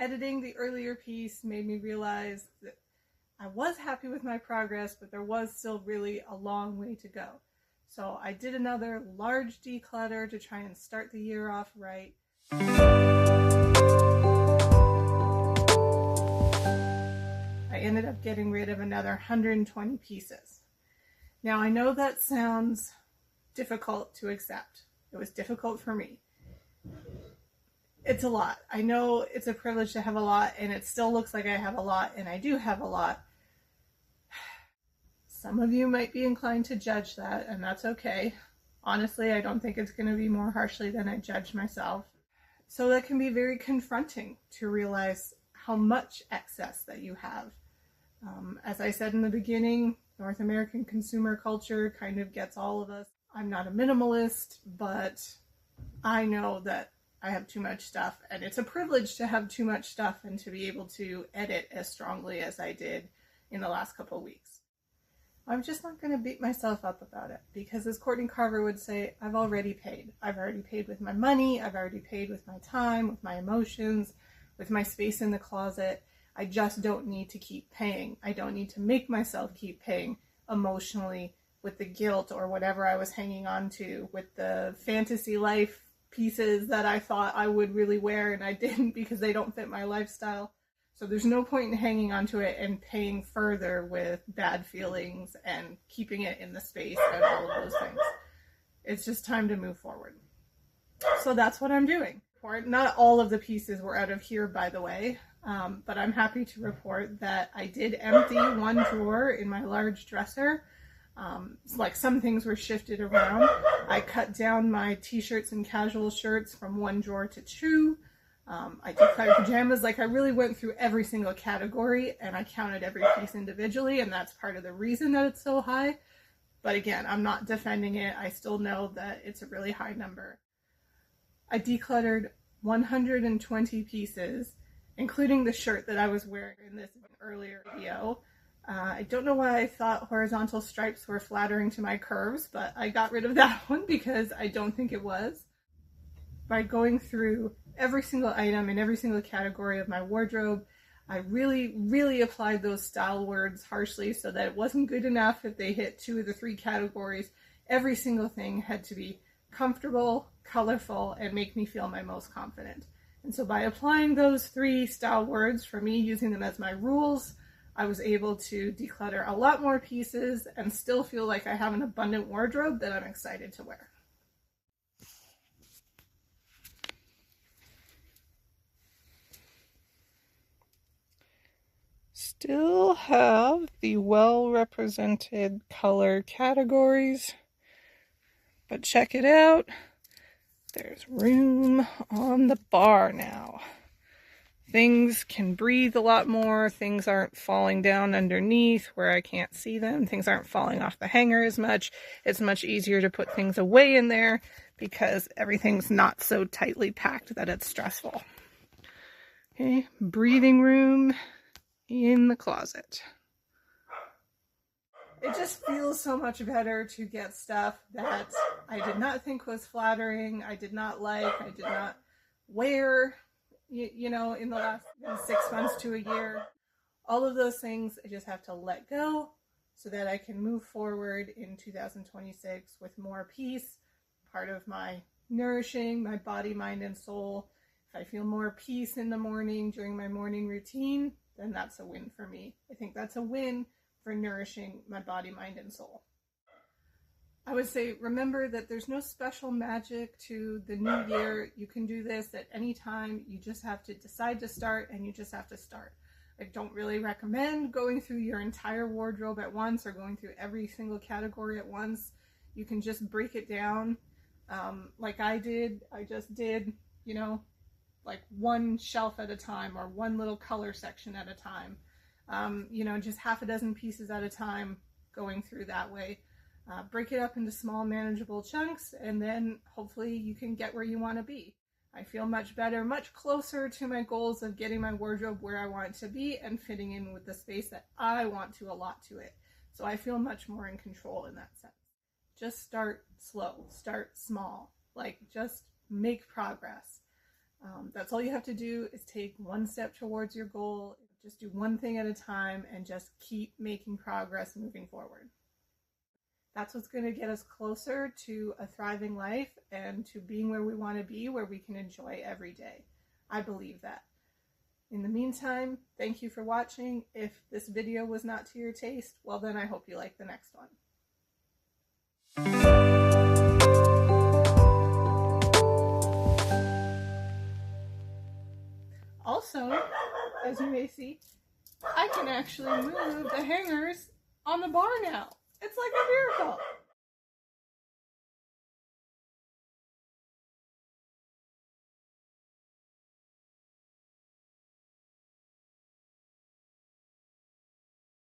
editing the earlier piece made me realize that I was happy with my progress, but there was still really a long way to go. So I did another large declutter to try and start the year off right. I ended up getting rid of another 120 pieces. Now I know that sounds difficult to accept. It was difficult for me. It's a lot. I know it's a privilege to have a lot, and it still looks like I have a lot, and I do have a lot. Some of you might be inclined to judge that, and that's okay. Honestly, I don't think it's going to be more harshly than I judge myself. So that can be very confronting to realize how much excess that you have. As I said in the beginning, North American consumer culture kind of gets all of us. I'm not a minimalist, but I know that I have too much stuff, and it's a privilege to have too much stuff and to be able to edit as strongly as I did in the last couple of weeks. I'm just not going to beat myself up about it, because as Courtney Carver would say, I've already paid. I've already paid with my money, I've already paid with my time, with my emotions, with my space in the closet. I just don't need to keep paying. I don't need to make myself keep paying emotionally with the guilt or whatever I was hanging on to, with the fantasy life pieces that I thought I would really wear and I didn't because they don't fit my lifestyle. So there's no point in hanging on to it and paying further with bad feelings and keeping it in the space and all of those things. It's just time to move forward. So that's what I'm doing. Not all of the pieces were out of here, by the way, but I'm happy to report that I did empty one drawer in my large dresser. Like some things were shifted around. I cut down my t-shirts and casual shirts from one drawer to two. I decluttered pajamas. Like, I really went through every single category and I counted every piece individually, and that's part of the reason that it's so high. But again, I'm not defending it. I still know that it's a really high number. I decluttered 120 pieces, including the shirt that I was wearing in this earlier video. I don't know why I thought horizontal stripes were flattering to my curves, but I got rid of that one because I don't think it was. By going through every single item in every single category of my wardrobe, I really applied those style words harshly so that it wasn't good enough if they hit 2 of the 3 categories. Every single thing had to be comfortable, colorful, and make me feel my most confident. And so by applying those 3 style words, for me, using them as my rules, I was able to declutter a lot more pieces and still feel like I have an abundant wardrobe that I'm excited to wear. Still have the well-represented color categories, but check it out. There's room on the bar now. Things can breathe a lot more. Things aren't falling down underneath where I can't see them. Things aren't falling off the hanger as much. It's much easier to put things away in there because everything's not so tightly packed that it's stressful. Okay, breathing room in the closet. It just feels so much better to get stuff that I did not think was flattering, I did not like, I did not wear, you know, in the last 6 months to a year. All of those things I just have to let go so that I can move forward in 2026 with more peace, part of my nourishing, my body, mind, and soul. If I feel more peace in the morning during my morning routine, then that's a win for me. I think that's a win for nourishing my body, mind, and soul. I would say, remember that there's no special magic to the new year. You can do this at any time. You just have to decide to start, and you just have to start. I don't really recommend going through your entire wardrobe at once or going through every single category at once. You can just break it down like I did. I just did, you know, like one shelf at a time or one little color section at a time. You know, just half a dozen pieces at a time, going through that way. Break it up into small manageable chunks, and then hopefully you can get where you want to be. I feel much better, much closer to my goals of getting my wardrobe where I want it to be and fitting in with the space that I want to allot to it. So I feel much more in control in that sense. Just start slow, start small, like just make progress. That's all you have to do is take one step towards your goal. Just do one thing at a time and just keep making progress moving forward. That's what's going to get us closer to a thriving life and to being where we want to be, where we can enjoy every day. I believe that. In the meantime, thank you for watching. If this video was not to your taste, well then I hope you like the next one. Also, as you may see, I can actually move the hangers on the bar now. It's like